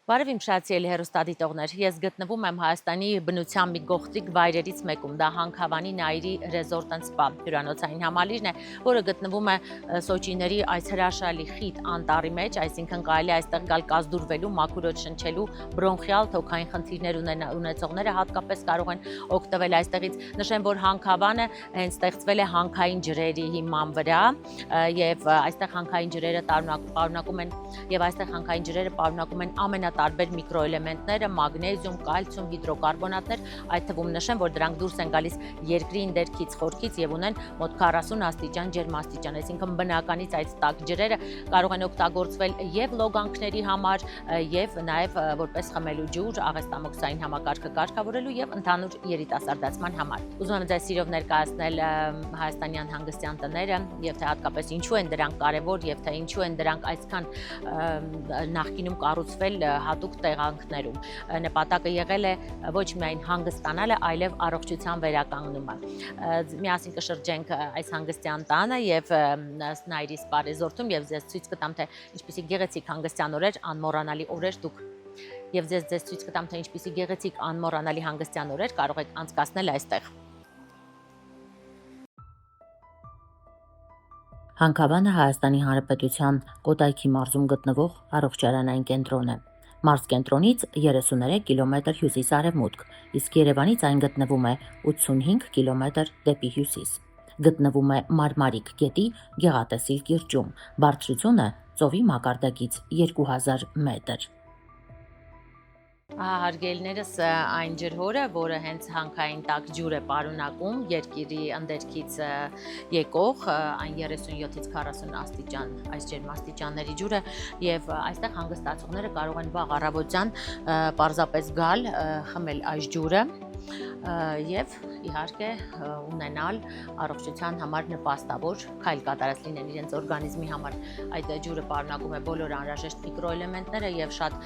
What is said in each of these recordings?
Բարև իմ շացիելի հեռուստադիտողներ, ես գտնվում եմ Հայաստանի բնության մի գողտրիկ վայրերից մեկում, դա Հանքավանի Նայիրի Resort and Spa հյուրանոցային համալիրն է, որը գտնվում է Սոչիների այս հրաշալի խիտ անտառի մեջ, այսինքն կարելի է այստեղ գալ կազդուրվելու, մաքուր օդ շնչելու, բրոնխիալ, թոքային խնդիրներ ունեցողները հատկապես կարող են օգտվել այստեղից։ Նշեմ, որ Հանքավանը հենց ստեղծվել է հանքային ջրերի հիման վրա, եւ այստեղ հանքային ջրերը պարունակում են եւ այստեղ հանքային ջրերը պարունակում են տարբեր միկրոէլեմենտները, մագնեզիում, կալցիում, հիդրոկարբոնատներ, այդ թվում նշեմ, որ դրանք դուրս են գալիս երկրի ներքից խորքից եւ ունեն մոտ 40 աստիճան ջերմաստիճան, այսինքն բնականից այդ տաք ջրերը կարող են օգտագործվել եւ լոգանքների համար եւ նաեւ որպես խմելու ջուր, աղեստամոքսային համակարգը կարգավորելու եւ ընդհանուր երիտասարդացման համար։ Ուզում եմ ձեզ սիրով ներկայացնել հայաստանյան հանգստյան տները եւ թե հատկապես ինչու են դրանք կարեւոր եւ թե ինչու են դրանք այսքան նախկինում կառուցվել հատուկ տեղանքներում։ Նպատակը եղել է ոչ միայն հանգստանալը, այլև առողջության վերականգնումը։ Միասին կշրջենք այս հանգստյան տանը եւ Նայիրի Spa Resort-ում եւ ձեզ ցույց կտամ, թե ինչպիսի գեղեցիկ հանգստյան օրեր, անմոռանալի օրեր դուք եւ ձեզ ցույց կտամ, թե ինչպիսի գեղեցիկ անմոռանալի հանգստյան օրեր կարող եք անցկացնել այստեղ։ Հանքավանը Հայաստանի Հանրապետության Կոտայքի մարզում գտնվող առողջարանային կենտրոն է։ Մարզ կենտրոնից 33 կիլոմետր հյուսիս-արևմուտք, իսկ Երևանից այն գտնվում է 85 կիլոմետր դեպի հյուսիս։ Գտնվում է Մարմարիկ գետի գեղատեսիլ կիրճում, բարձրությունը ծովի մակարդակից 2000 մետր։ Հարգելիներս այն ջրհորը, որը հենց հանքային տաք ջուր է պարունակում, երկիրի ընդերքից եկող, այն 37-ից 40 աստիճան այս ջերմաստիճանների ջուրը եւ այստեղ հանգստացողները կարող են վաղ առավոտյան պարզապես գալ, խմել այս ջուրը եւ իհարկե ունենալ առողջության համար նպաստավոր քայլ կատարած լինեն իրենց օրգանիզմի համար։ Այդ ջուրը պարունակում է բոլոր անհրաժեշտ միկրոէլեմենտները եւ շատ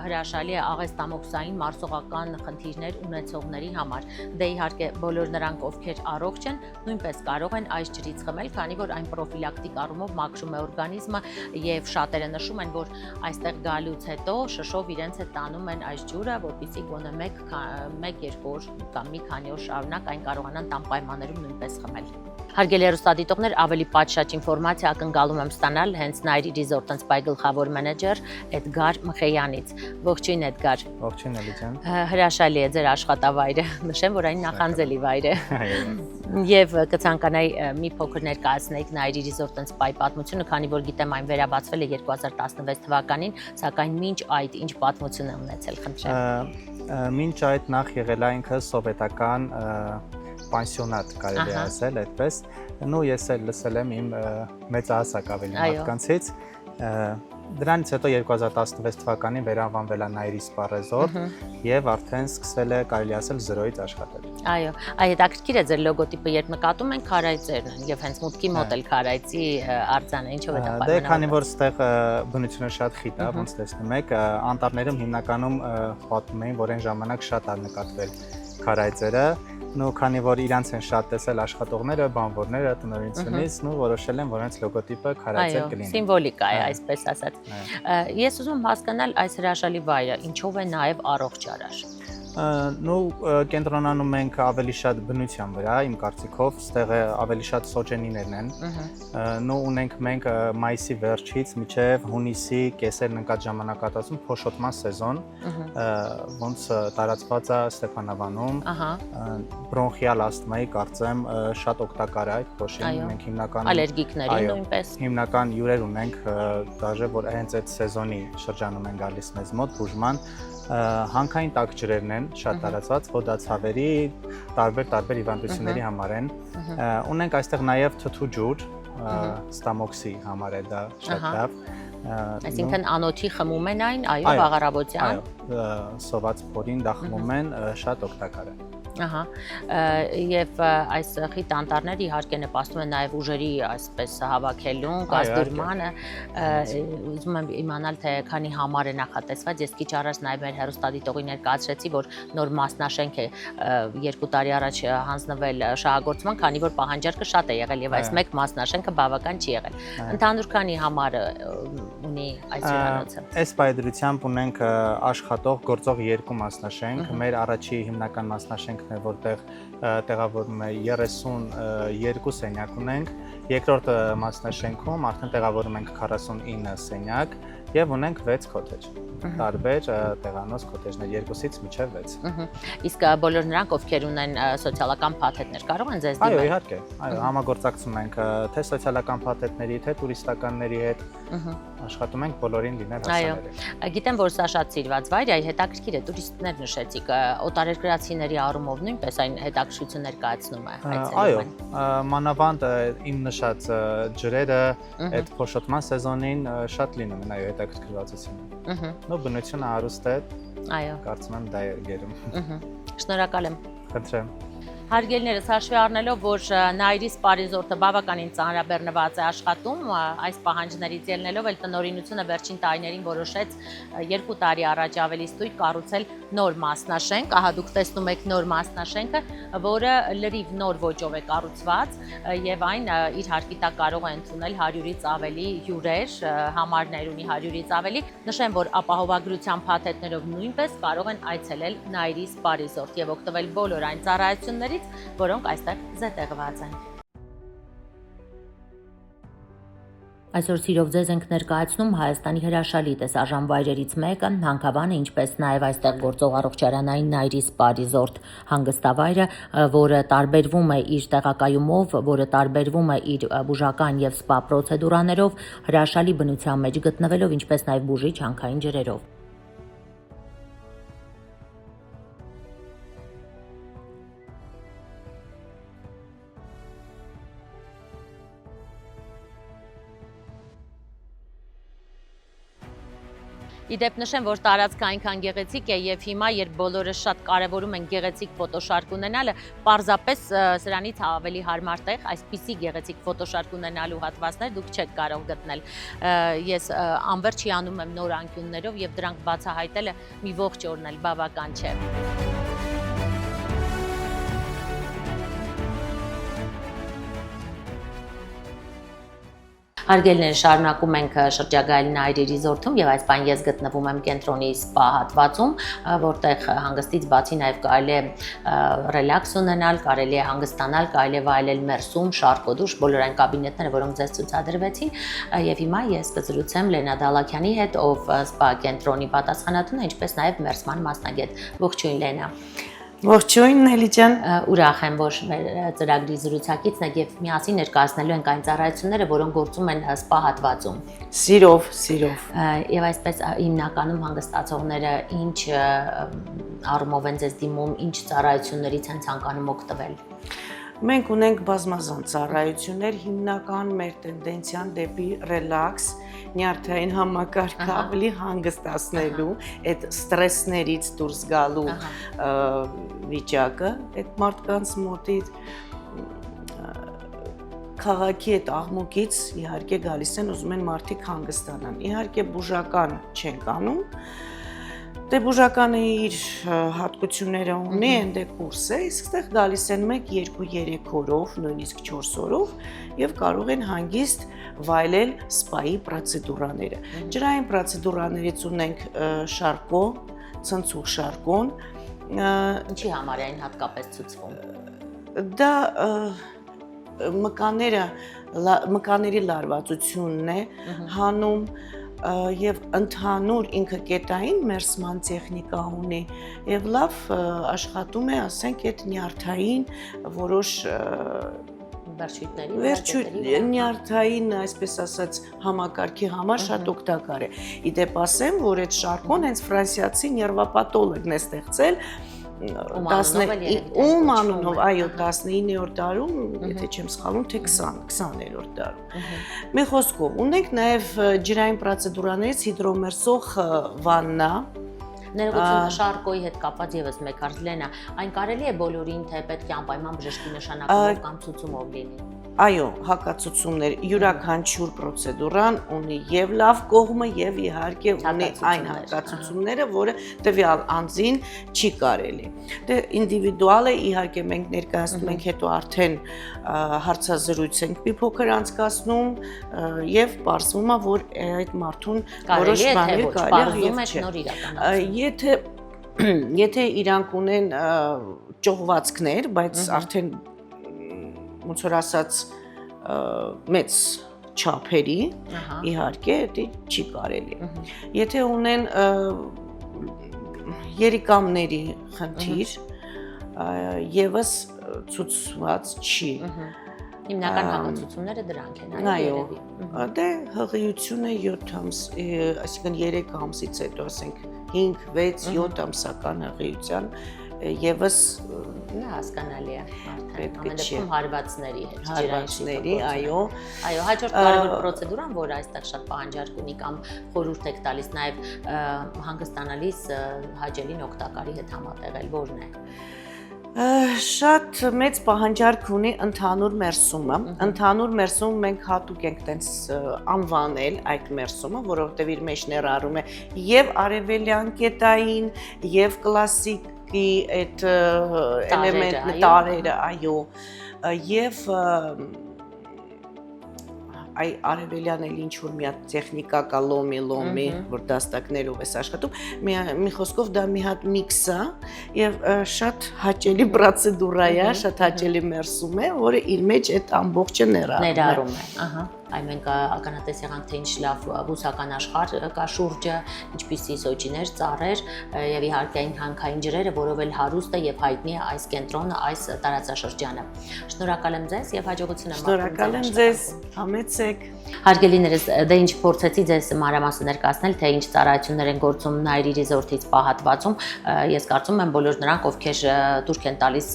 հրաշալի է աղեստամոքսային մարսողական խնդիրներ ունեցողների համար։ Դե իհարկե բոլոր նրանք, ովքեր առողջ են, նույնպես կարող են այս ջրից խմել, քանի որ այն պրոֆիլակտիկ առումով մաքրում է օրգանիզմը եւ շատերը նշում են, որ այստեղ գալուց հետո շշով իրենց հետ տանում են այս ջուրը, որպեսզի գոնե 1-2 օր կամ մի քանի օր շարունակ այն կարողանան տան պայմաններում նույնպես խմել։ Հարգելի հեռուստադիտողներ, ավելի պատշաճ ինֆորմացիա ակնկալում եմ ստանալ հենց Նայիրի Resort and Spa գլխավոր մենեջեր Էդգար Մխեյանից։ Ողջույն Էդգար։ Ողջույն Էլի ջան։ Հրաշալի է ձեր աշխատավայրը, նշեմ, որ այն նախանձելի վայր է։ Եվ կցանկանայի մի փոքր ներկայացնեիք Նայիրի Resort and Spa պատմությունը, քանի որ գիտեմ այն վերաբացվել է 2016 թվականին, սակայն մինչ այդ ինչ պատմություն է ունեցել, խնդրեմ։ Մինչ այդ նախ եղել է ինքը սովետական պանսիոնատ, կարելի է ասել այդպես։ Նու ես էլ լսել եմ իմ մեծահասակ ավելի մարդկանցից։ Դրանից հետո 2016 թվականին վերանվանվել է Նայիրի Spa Resort եւ արդեն սկսվել է, կարելի ասել, զրոյից աշխատել։ Այո, հետաքրքիր է ձեր լոգոտիպը, երբ նկատում են քարայծերն են եւ հենց մուտքի մոտ էլ քարայծի արձանը, ինչով է դա պայմանավորված։ Դե քանի որ ստեղ բնությունը շատ խիտ է, ոնց տեսնում եք, անտառներում հիմնականում պատմում էին, որ այն ժամանակ շատ ալ նկատվել քարայծերը, նո քանի որ իրանց են շատ տեսել աշխատողները, բանվորները տնօրինությունից, նո որոշել են, որ հենց լոգոտիպը քարայծեր կլինի։ Սիմվոլիկա է, այսպես ասած։ Ես ուզում եմ հասկանալ այս հրաշալի վայրը ինչով է նաև առողջարար։ Նու կենտրոնանում ենք ավելի շատ բնության վրա, իմ կարծիքով, ստեղ ավելի շատ սոճենիներն են։ Նու ունենք մենք մայիսի վերջից մինչև հունիսի կեսերն ընկած ժամանակահատվածում փոշոտման սեզոն, ոնց տարածված է Ստեփանավանում, բրոնխիալ ասթմայի կարծեմ շատ օգտակար է այդ փոշին, մենք հիմնական ալերգիկների նույնպես հիմնական հյուրեր ունենք, դաժե որ հենց այդ սեզոնի շրջանում են գալիս մեզ մոտ բուժման հանքային տաք ջրերն են շատ տարածված, հոդացավերի, տարբեր հիվանդությունների համար են։ Ունենք այստեղ նաև թթու ջուր, ստամոքսի համար է դա շատ լավ։ Այսինքն անոթի խմում են այն, այո, վաղ առավոտյան։ Այո, սոված փորին դա խմում են, շատ օգտակար է։ Ահա, եւ այս խիտ անտառները իհարկե նպաստում են նաեւ ուժերի այսպես հավաքելուն, կազդուրմանը, ուզում եմ իմանալ թե քանի համար է նախատեսված, ես քիչ առաջ նաեւ մեր հեռուստադիտողի ներկայացրեցի, որ նոր մասնաշենք է 2 տարի առաջ հանձնվել շահագործման, քանի որ պահանջարկը շատ է եղել եւ այս մեկ մասնաշենքը բավական չի եղել։ Ընդհանուր քանի համար ունի այս հյուրանոցը։ Այս պայդրությամբ ունենք աշխատող գործող երկու մասնաշենք։ Մեր առաջի հիմնական մասնաշենքն է, որտեղ տեղավորվում է 32 սենյակ ունենք։ Երկրորդ մասնաշենքում արդեն տեղավորում ենք 49 սենյակ եւ ունենք 6 քոթեջ։ Տարբեր տեղանոց քոթեջներ 2-ից մինչև 6։ Իսկ բոլոր նրանք, ովքեր ունեն սոցիալական փաթեթներ, կարող են ձեզ դիմել։ Այո, իհարկե։ Այո, համագործակցում ենք թե սոցիալական փաթեթների, թե տուրիստականների հետ։ Աշխատում ենք բոլորին լինել հասանելի։ Այո, գիտեմ, որ սա շատ սիրված վայր է, հետաքրքիր է, տուրիստներ նշեցիք, օտարերկրացիների առումով նույնպես այն հետաքրքրություն ներկայացնում է այցելում։ Այո, մանավանդ իմ նշած ջրերը այդ փոշոտման սեզոնին շատ լինում են, այո, հետաքրքրվածությունը։ Նո բնությունը հարուստ է։ Այո։ Կարծում եմ դա է գերում։ Շնորհակալ եմ։ Խնդրեմ։ Հարգելիներս, հաշվի առնելով, որ Նայիրի սպա ռիզորտը բավականին ծանրաբեռնված է աշխատում, այս պահանջներից ելնելով էլ տնօրինությունը վերջին տարիներին որոշեց 2 տարի առաջ ավելի ստույգ կառուցել նոր մասնաշենք, ահա դուք տեսնում եք նոր մասնաշենքը, որը լրիվ նոր ոճով է կառուցված եւ այն իր հարկի տակ կարող է ընդունել 100-ից ավելի հյուրեր, համարներ ունի 100-ից ավելի։ Նշեմ, որ ապահովագրության փաթեթներով նույնպես կարող են այցելել Նայիրի սպա ռիզորտ եւ օգտվել բոլոր այն ծառայություններից, որոնք այստեղ զետեղված են։ Այսօր սիրով ձեզ ենք ներկայացնում Հայաստանի հրաշալի տեսարժան վայրերից մեկը, Հանքավանը, ինչպես նաև այստեղ գործող առողջարանային Նայիրի սպա ռիզորտ հանգստավայրը, որը տարբերվում է իր տեղակայումով, որը տարբերվում է իր բուժական եւ սպա պրոցեդուրաներով, հրաշալի բնության մեջ գտնվելով, ինչպես նաև բուժիչ հանքային ջրերով։ Իդեպ նշեմ, որ տարածքը այնքան գեղեցիկ է եւ հիմա, երբ բոլորը շատ կարեւորում են գեղեցիկ ֆոտոշարք ունենալը, պարզապես սրանից ավելի հարմար տեղ այսպիսի գեղեցիկ ֆոտոշարք ունենալու հատվածներ դուք չեք կարող գտնել։ Ես անverջ հիանում եմ նոր անկյուններով եւ դրանք բացահայտելը մի ողջ օրն էլ բավական չէ։ Հարգելիներ, շարունակում ենք շրջագայել Նայիրի ռիզորտում եւ այս բան ես գտնվում եմ կենտրոնի սպա հատվածում, որտեղ հանգստից բացի նաեւ կարելի է ռելաքս ունենալ, կարելի է հանգստանալ, կարելի է վայելել մերսում, շարքոդուշ, բոլոր այն կաբինետները, որոնք ձեզ ցուցադրվեցին, եւ հիմա ես կզրուցեմ Լենա Դալաքյանի հետ, ով սպա կենտրոնի պատասխանատուն է, ինչպես նաեւ մերսման մասնագետ։ Ողջույն Լենա։ Ողջույն Նելի ջան, ուրախ եմ, որ մեր ծրագրի զրուցակիցն եք եւ միասին ներկայացնելու ենք այն ծառայությունները, որոնք գործում են սպա հատվածում։ Սիրով։ Եվ այսպես հիմնականում հանգստացողները ինչ առումով են ձեզ դիմում, ինչ ծառայություններից են ցանկանում օգտվել։ Մենք ունենք բազմազան ծառայություններ, հիմնական մեր տենդենցիան դեպի ռելաքս, նյարդային համակարգը ավելի հանգստացնելու, այդ ստրեսներից դուրս գալու վիճակը, այդ մարդկանց մոտից քաղաքի այդ աղմուկից իհարկե գալիս են, ուզում են մարդիկ հանգստանան։ Իհարկե բուժական չենք անում, դե բուժականը իր հատկությունները ունի, այնտե կուրս է, իսկ այդտեղ գալիս են 1, 2, 3 օրով, նույնիսկ 4 օրով եւ կարող են հանգիստ վայելել սպայի պրոցեդուրաները։ Ջրային պրոցեդուրաներից ունենք շարկո, ցնցուղ շարկոն։ Ինչի համար է այն հատկապես ցուցվում։ Դա մկանների լարվածությունն է հանում եւ ընդհանուր ինքը կետային մերսման տեխնիկա ունի եւ լավ աշխատում է, ասենք, այդ նյարդային որոշ նյարդային, այսպես ասած, համակարգի համար շատ օգտակար է։ Իդեպ ասեմ, որ այդ շարկոն հենց ֆրանսիացի ներվապաթոլոգն է ստեղծել ում անունով, այո, 19-րդ դարում, եթե չեմ սխալվում, թե 20-րդ դարում։ Մի խոսքով, ունենք նաև ջրային պրոցեդուրաներից հիդրոմերսող վաննա։ Ներողություն, շարկոյի հետ կապված եւս մեկ հարց, Լենա, այն կարելի է բոլորին, թե պետք է անպայման բժշկի նշանակումով կամ ցուցումով լինի։ Այո, հակացություններ, յուրաքանչյուր պրոցեդուրան ունի եւ լավ կողմը եւ իհարկե ունի այն հակացությունները, որը տվյալ անձին չի կարելի։ Դե ինդիվիդուալ է, իհարկե մենք ներկայացնում ենք, հետո արդեն հարցազրույց ենք մի փոքր անցկացնում եւ պարզվում է, որ այդ մարդուն որոշ բաներ կարելի է նոր իրականացնում։ Եթե իրանք ունեն ճողվածքներ, բայց արդեն ոնց որ ասած մեծ չափերի, իհարկե դա չի կարելի։ Եթե ունեն երիկամների խնդիր, եւս ցուցված չի։ Հիմնական հակացությունները դրանք են, այո։ Դե հղիությունը 7 ամս, այսինքն 3 ամսից հետո, ասենք 5, 6, 7 ամսական հղիության եւս հասկանալի է արդեն ամեն դեպքում հարվածների հետ հարվածների, այո, հաջորդ կարևոր պրոցեդուրան, որը այստեղ շատ պահանջարկ ունի կամ խորհուրդ եք տալիս նաև հանգստանալիս հաճելին օգտակարի հետ համատեղել, որն է։ Շատ մեծ պահանջարկ ունի ընդհանուր մերսումը։ Ընդհանուր մերսում մենք հատուկ ենք տենց անվանել այդ մերսումը, որովհետև իր մեջ ներառում է եւ արևելյան կետային, եւ կլասիկ այդ էլեմենտ տարերը, այո, եւ այ արևելյան էլ ինչ որ մի հատ տեխնիկա կա լոմի, որ դաստակներով է աշխատում, մի խոսքով դա մի հատ միքս է եւ շատ հաճելի պրոցեդուրա է, շատ հաճելի մերսում է, որը իր մեջ այդ ամբողջը ներառում է, ահա։ Այ մենք ականատես եղանք, թե ինչ լավ բուսական աշխարհ կա շուրջը, ինչպիսի սոճիներ, ծառեր եւ իհարկե այն հանքային ջրերը, որով էլ հարուստ է եւ հայտնի է այս կենտրոնը, այս տարածաշրջանը։ Շնորհակալ եմ ձեզ եւ հաջողություն եմ մաղթում։ Շնորհակալ եմ ձեզ, համեցեք։ Հարգելիներս, դե ինչ փորձեցի ձեզ մանրամասն ներկայացնել, թե ինչ ծառայություններ են գործում Նայիրի ռիզորտից պահատվածում, ես կարծում եմ բոլոր նրանք, ովքեր դուրք են տալիս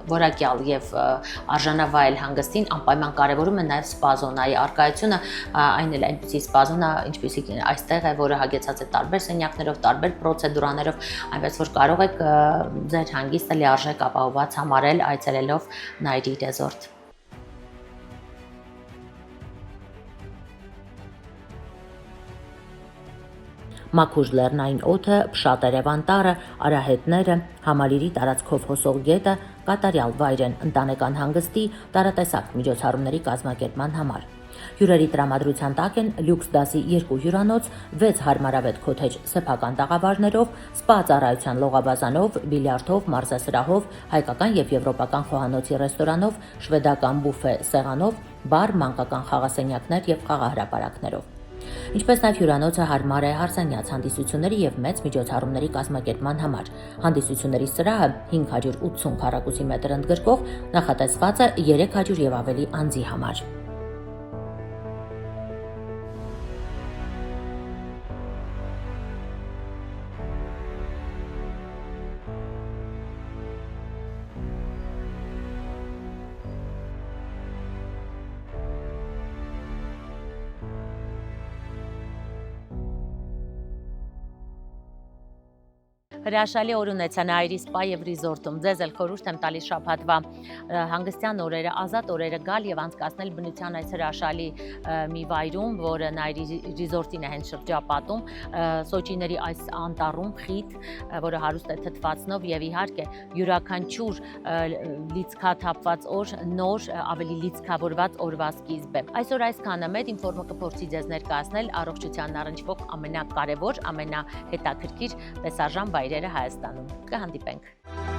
որակյալ եւ արժանավայել հանգստին, անպայման կարեւորում է նաեւ սպա զոնայի արկայությունը, այն էլ այնպիսի սպա զոնա, ինչպիսի այստեղ է, որը հագեցած է տարբեր սենյակներով, տարբեր պրոցեդուրաներով, այնպես որ կարող եք ձեր հանգիստը լիարժեք ապահովված համարել այցելելով Նայիրի ռիզորտ։ Մաքուր լեռնային օդը, փշատ Երևան տարը, արահետները, համալիրի տարածքով հոսող գետը կատարյալ վայր են ընտանեկան հանգստի, տարատեսակ միջոցառումների կազմակերպման համար։ Հյուրերի տրամադրության տակ են լյուքս դասի 2 հյուրանոց, 6 հարմարավետ քոթեջ սեփական տաղավարներով, սպա ծառայության լողաբազանով, բիլիարդով, մարզասրահով, հայկական եւ եվրոպական խոհանոցի ռեստորանով, շվեդական բուֆե սեղանով, բար, մանկական խաղասենյակներ եւ խաղահրապարակներով։ Ինչպես նաև հյուրանոցը հարմար է հարսանյաց հանդիսությունների եւ մեծ միջոցառումների կազմակերպման համար։ Հանդիսությունների սրահը 580 քառակուսի մետր ընդգրկող նախատեսված է 300 եւ ավելի անձի համար։ Հրաշալի օր ունեցա Նայիրի սպա եւ ռիզորտում։ Ձեզ էլ խորհուրդ եմ տալիս շաբաթվա հանգստյան օրերը, ազատ օրերը գալ եւ անցկացնել բնության այս հրաշալի մի վայրում, որը Նայիրի ռիզորտին է հենց շրջապատում, Սոճիների այս անտառում խիտ, որը հարուստ է թթվածնով եւ իհարկե յուրաքանչյուր լիցքաթափված օր նոր ավելի լիցքավորված օրվա սկիզբ է։ Այսօր այսքանը մեծ ինֆորմը կփորձի ձեզ ներկայացնել առողջությանն առնչվող ամենակարևոր, ամենահետաքրքիր տեսարժան վայրերը Հայաստանում։ Կհանդիպենք։